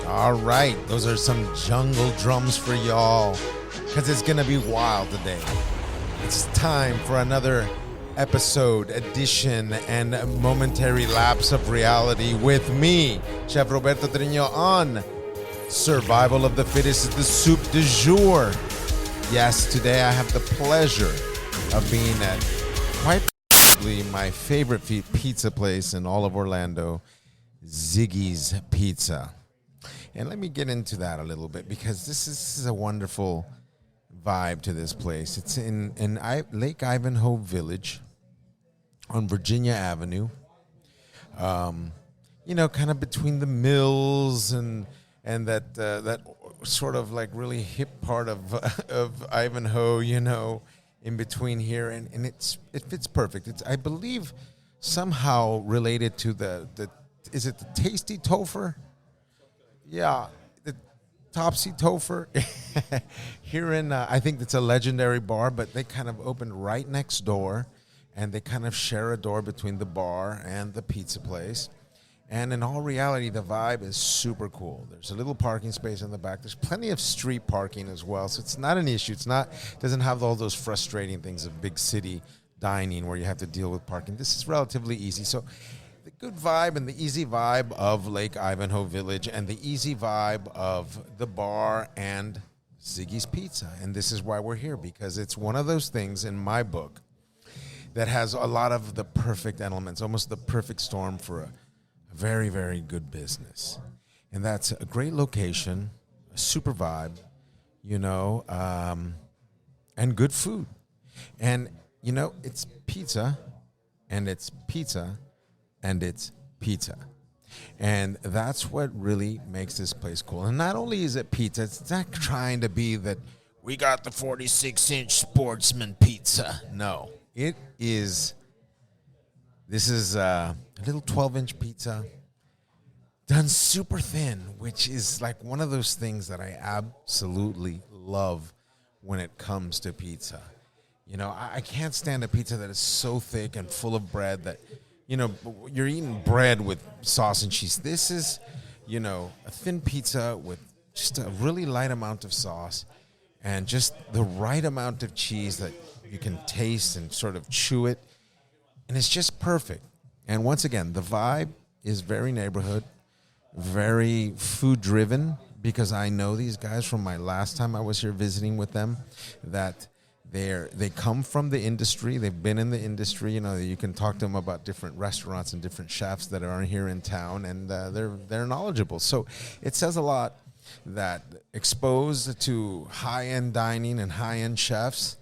All right, those are some jungle drums for y'all, because it's going to be wild today. It's time for another episode, edition, and momentary lapse of reality with me, Chef Roberto Trino, on Survival of the Fittest is the soup du jour. Yes, today I have the pleasure of being at quite possibly my favorite pizza place in all of Orlando, Ziggies Pizza. And let me get into that a little bit, because this is a wonderful vibe to this place. It's in Lake Ivanhoe Village on Virginia Avenue. Kind of between the mills and that sort of like really hip part of Ivanhoe, in between here, and it fits perfect. It's, I believe, somehow related to the is it the Tasty Topher? Yeah, the Topsy Topher here in, I think it's a legendary bar, but they kind of opened right next door, and they kind of share a door between the bar and the pizza place. And in all reality, the vibe is super cool. There's a little parking space in the back. There's plenty of street parking as well, so it's not an issue. Doesn't have all those frustrating things of big city dining where you have to deal with parking. This is relatively easy. So the good vibe and the easy vibe of Lake Ivanhoe Village, and the easy vibe of the bar and Ziggy's Pizza. And this is why we're here, because it's one of those things in my book that has a lot of the perfect elements, almost the perfect storm for a very, very good business. And that's a great location, a super vibe, and good food. And, it's pizza, and it's pizza, and it's pizza. And that's what really makes this place cool. And not only is it pizza, it's not trying to be that we got the 46-inch Sportsman pizza. No, this is a little 12-inch pizza done super thin, which is like one of those things that I absolutely love when it comes to pizza. I can't stand a pizza that is so thick and full of bread that, you're eating bread with sauce and cheese. This is, a thin pizza with just a really light amount of sauce and just the right amount of cheese that you can taste and sort of chew it. And it's just perfect. And once again, the vibe is very neighborhood, very food driven, because I know these guys from my last time I was here visiting with them, that they come from the industry. They've been in the industry. You can talk to them about different restaurants and different chefs that are here in town, and they're knowledgeable. So it says a lot that exposed to high-end dining and high-end chefs,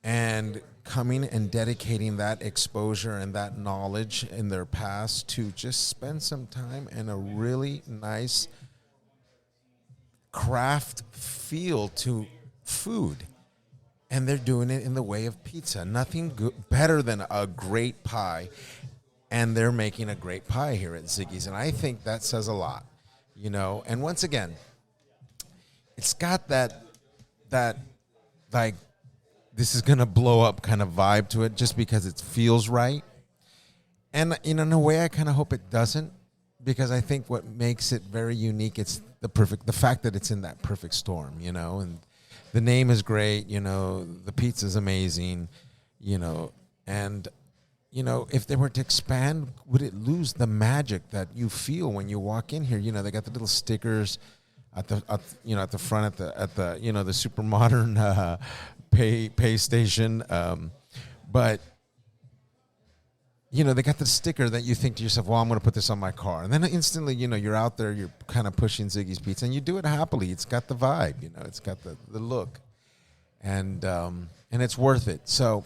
and coming and dedicating that exposure and that knowledge in their past to just spend some time in a really nice craft feel to food. And they're doing it in the way of pizza. Nothing better than a great pie. And they're making a great pie here at Ziggy's. And I think that says a lot, And once again, it's got that like, this is going to blow up kind of vibe to it, just because it feels right. And, in a way, I kind of hope it doesn't, because I think what makes it very unique, it's the fact that it's in that perfect storm, and the name is great, the pizza's amazing, and, if they were to expand, would it lose the magic that you feel when you walk in here? They got the little stickers at the front at the super modern pay station, but they got the sticker that you think to yourself, well, I'm going to put this on my car, and then instantly, you're out there, you're kind of pushing Ziggy's Pizza, and you do it happily. It's got the vibe, it's got the look, and it's worth it. So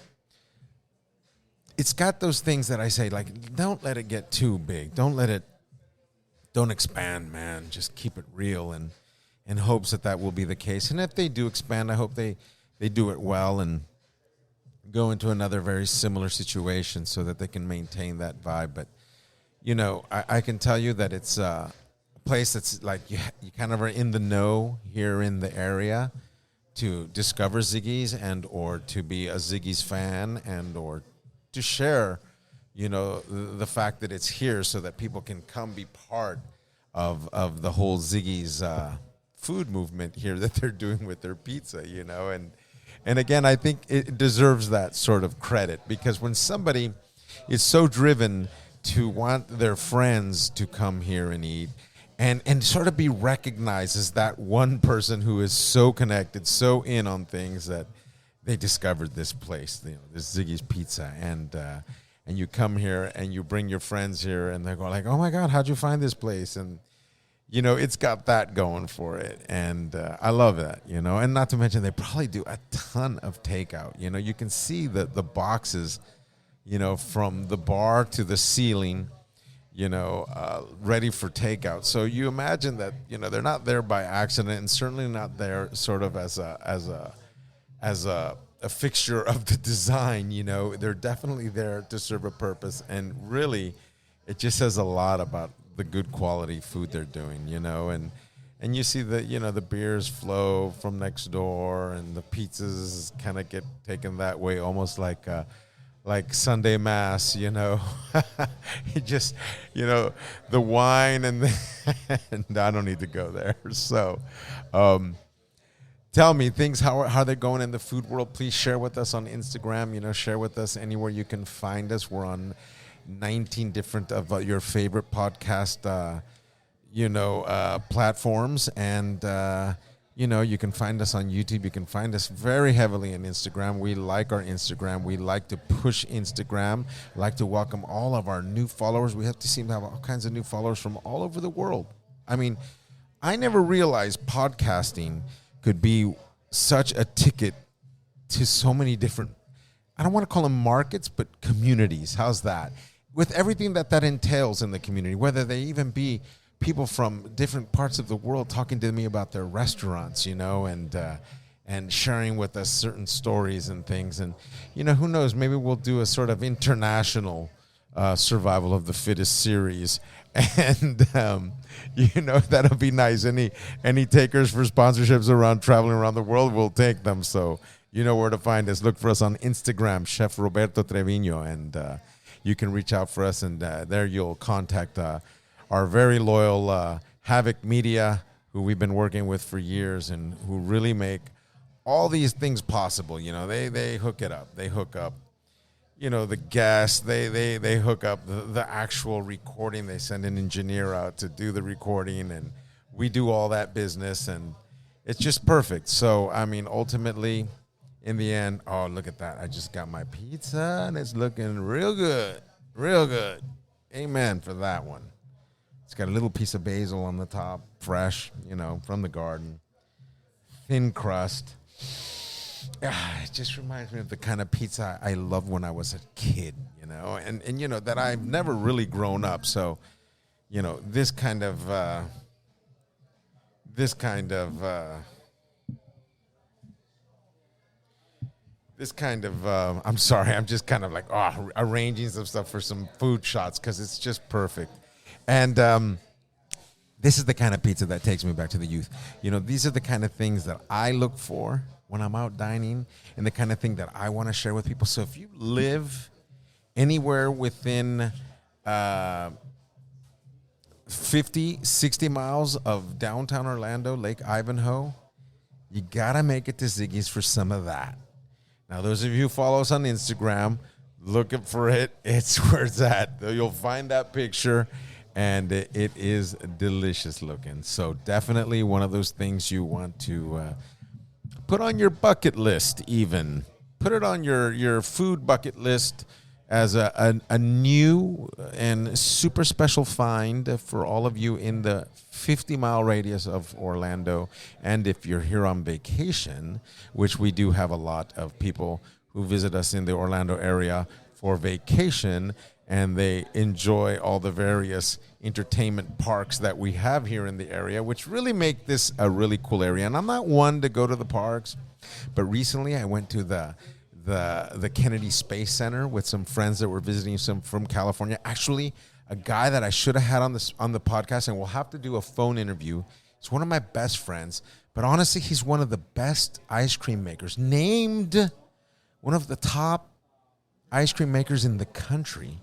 it's got those things that I say, like, don't let it get too big, don't expand, man. Just keep it real, and in hopes that will be the case. And if they do expand, I hope they do it well and go into another very similar situation so that they can maintain that vibe. But, I can tell you that it's a place that's like you kind of are in the know here in the area to discover Ziggy's and or to be a Ziggy's fan and or to share, the fact that it's here so that people can come be part of the whole Ziggies food movement here that they're doing with their pizza, and again, I think it deserves that sort of credit, because when somebody is so driven to want their friends to come here and eat, and sort of be recognized as that one person who is so connected, so in on things, that they discovered this place, this Ziggy's Pizza, and you come here and you bring your friends here, and they're going like, "Oh my God, how'd you find this place?" And it's got that going for it, and I love that, and not to mention they probably do a ton of takeout. You can see the boxes, from the bar to the ceiling, ready for takeout. So you imagine that, they're not there by accident, and certainly not there sort of as a fixture of the design. They're definitely there to serve a purpose, and really, it just says a lot about the good quality food they're doing, and you see that, the beers flow from next door, and the pizzas kind of get taken that way, almost like Sunday Mass, it just, the wine and I don't need to go there. So, tell me things, how they're going in the food world. Please share with us on Instagram, share with us anywhere you can find us. We're on 19 different of your favorite podcast, platforms. And, you can find us on YouTube. You can find us very heavily on Instagram. We like our Instagram. We like to push Instagram. Like to welcome all of our new followers. We seem to have all kinds of new followers from all over the world. I mean, I never realized podcasting could be such a ticket to so many different, I don't want to call them markets, but communities. How's that? With everything that entails in the community, whether they even be people from different parts of the world talking to me about their restaurants, and sharing with us certain stories and things. And, who knows, maybe we'll do a sort of international survival of the fittest series. And, that'll be nice. Any takers for sponsorships around traveling around the world, we'll take them. So you know where to find us. Look for us on Instagram, Chef Roberto Trevino, and you can reach out for us, and there you'll contact our very loyal Havoc Media, who we've been working with for years, and who really make all these things possible. They hook it up. They hook up, the guests. They hook up the actual recording. They send an engineer out to do the recording, and we do all that business, and it's just perfect. So, I mean, ultimately, in the end, oh, look at that. I just got my pizza, and it's looking real good. Real good. Amen for that one. It's got a little piece of basil on the top, fresh, from the garden. Thin crust. It just reminds me of the kind of pizza I loved when I was a kid, and that I've never really grown up. So, this kind of I'm sorry, I'm just kind of like arranging some stuff for some food shots, because it's just perfect. And this is the kind of pizza that takes me back to the youth. These are the kind of things that I look for when I'm out dining, and the kind of thing that I want to share with people. So if you live anywhere within 50, 60 miles of downtown Orlando, Lake Ivanhoe, you got to make it to Ziggy's for some of that. Now, those of you who follow us on Instagram, looking for it, it's where it's at. You'll find that picture, and it is delicious looking. So definitely one of those things you want to put on your bucket list even. Put it on your food bucket list as a new and super special find for all of you in the 50-mile radius of Orlando. And if you're here on vacation, which we do have a lot of people who visit us in the Orlando area for vacation, and they enjoy all the various entertainment parks that we have here in the area, which really make this a really cool area. And I'm not one to go to the parks, but recently I went to the Kennedy Space Center with some friends that were visiting some from California. Actually, a guy that I should have had on the podcast, and we'll have to do a phone interview. He's one of my best friends, but honestly, he's one of the best ice cream makers, named one of the top ice cream makers in the country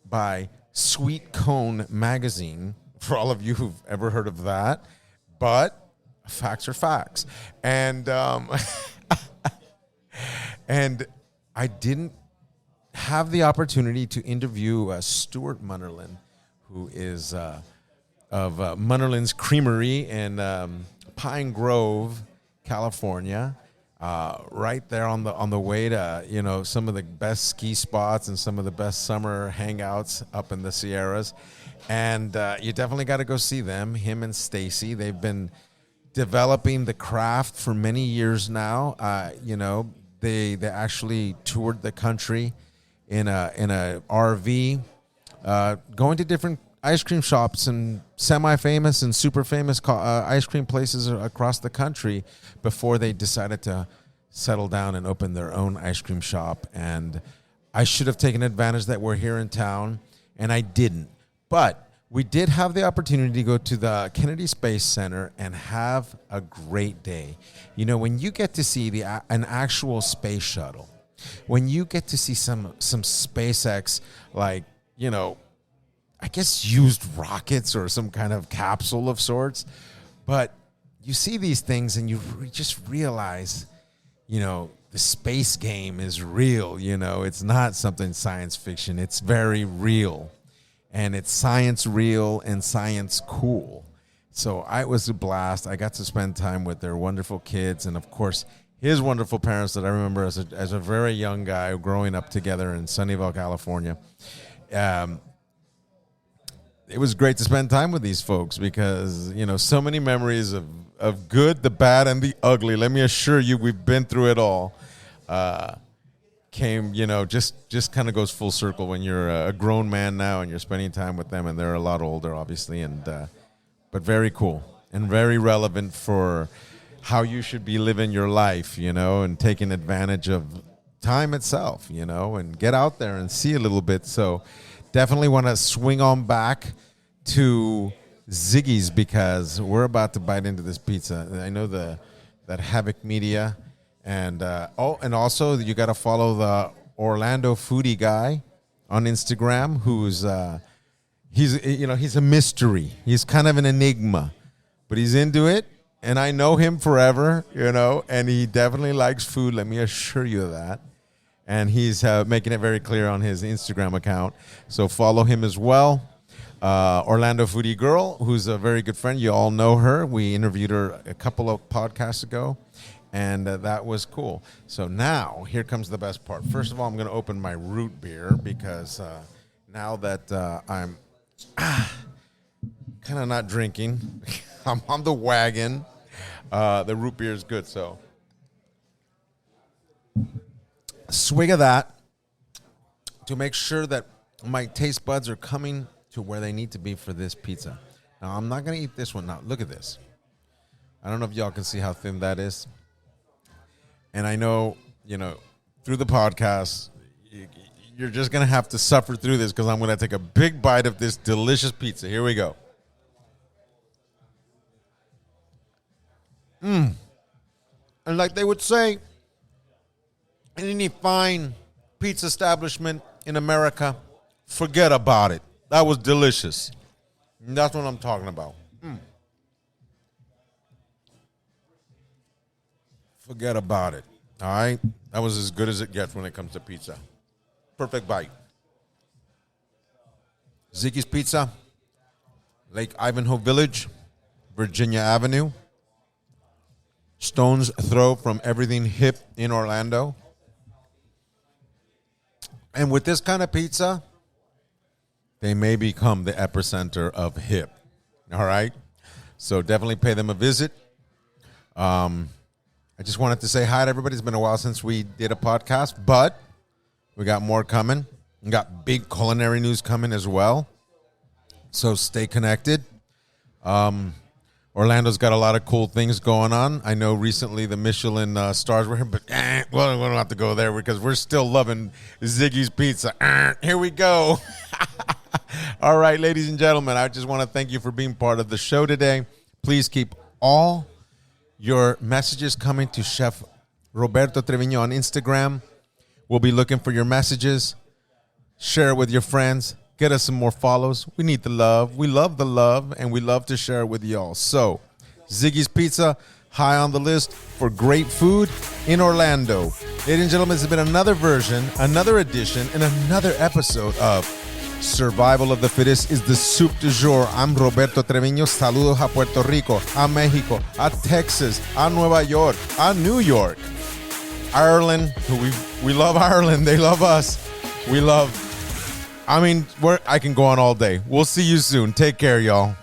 by Sweet Cone magazine for all of you who've ever heard of that, but facts are facts. And and I didn't have the opportunity to interview Stuart Munnerlyn, who is of Munnerlyn's Creamery in Pine Grove, California. Right there on the way to some of the best ski spots and some of the best summer hangouts up in the Sierras, and you definitely got to go see them. Him and Stacy, they've been developing the craft for many years now. They actually toured the country in a RV, going to different ice cream shops and semi-famous and super famous ice cream places across the country before they decided to settle down and open their own ice cream shop. And I should have taken advantage that we're here in town, and I didn't. But we did have the opportunity to go to the Kennedy Space Center and have a great day. When you get to see an actual space shuttle, when you get to see some SpaceX, I guess used rockets or some kind of capsule of sorts, but you see these things and you just realize, the space game is real. It's not something science fiction. It's very real, and it's science real and science cool. So it was a blast. I got to spend time with their wonderful kids and, of course, his wonderful parents that I remember as a very young guy growing up together in Sunnyvale, California. It was great to spend time with these folks because, so many memories of good, the bad, and the ugly. Let me assure you, we've been through it all. Came, just kind of goes full circle when you're a grown man now and you're spending time with them, and they're a lot older, obviously, but very cool and very relevant for how you should be living your life, and taking advantage of time itself, and get out there and see a little bit. So definitely want to swing on back to Ziggies because we're about to bite into this pizza. I know that Havoc Media, and also you got to follow the Orlando foodie guy on Instagram, who's he's a mystery. He's kind of an enigma, but he's into it, and I know him forever, and he definitely likes food. Let me assure you of that. And he's making it very clear on his Instagram account. So follow him as well. Orlando Foodie Girl, who's a very good friend. You all know her. We interviewed her a couple of podcasts ago, and that was cool. So now, here comes the best part. First of all, I'm going to open my root beer because now that I'm kind of not drinking, I'm on the wagon. The root beer is good, so swig of that to make sure that my taste buds are coming to where they need to be for this pizza. Now, I'm not going to eat this one. Now, look at this. I don't know if y'all can see how thin that is. And I know, through the podcast, you're just going to have to suffer through this because I'm going to take a big bite of this delicious pizza. Here we go. And like they would say, in any fine pizza establishment in America, forget about it. That was delicious. And that's what I'm talking about. Forget about it. All right? That was as good as it gets when it comes to pizza. Perfect bite. Ziggy's Pizza, Lake Ivanhoe Village, Virginia Avenue. Stone's throw from everything hip in Orlando. And with this kind of pizza, they may become the epicenter of hip. All right? So definitely pay them a visit. I just wanted to say hi to everybody. It's been a while since we did a podcast, but we got more coming. We got big culinary news coming as well. So stay connected. Orlando's got a lot of cool things going on. I know recently the Michelin stars were here, but well, we don't have to go there because we're still loving Ziggy's Pizza. Here we go. All right, ladies and gentlemen, I just want to thank you for being part of the show today. Please keep all your messages coming to Chef Roberto Trevino on Instagram. We'll be looking for your messages. Share it with your friends. Get us some more follows. We need the love. We love the love, and we love to share it with y'all. So, Ziggy's Pizza, high on the list for great food in Orlando. Ladies and gentlemen, this has been another version, another edition, and another episode of Survival of the Fittest is the soup du jour. I'm Roberto Treviño. Saludos a Puerto Rico, a Mexico, a Texas, a Nueva York, a New York, Ireland. We love Ireland. They love us. I can go on all day. We'll see you soon. Take care, y'all.